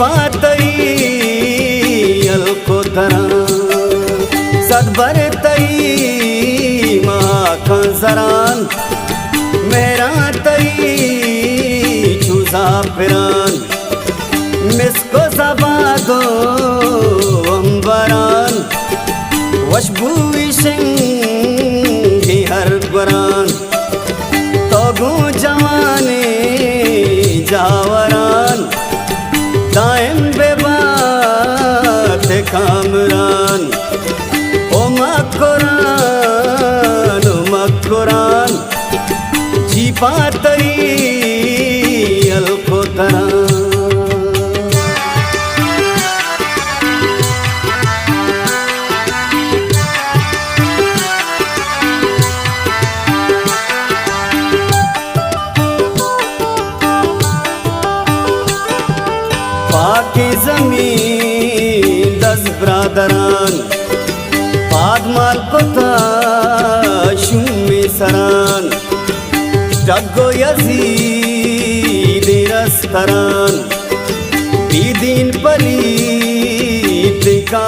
पातई अलको धरा सदबरतई माखन जरान मेरा तई चूजा फिरान मिसको जबादो अंबरान वशबुई सिंगी हर गुरान तोगू जवाने जावरान दायम बेबात कामरान ओ मकुरान जी पातई अलको धरा पाकी जमीन 10 ब्रादरान पादमाल कोता शुमी सरान जगो यजीद रस्तरान दीदीन पली का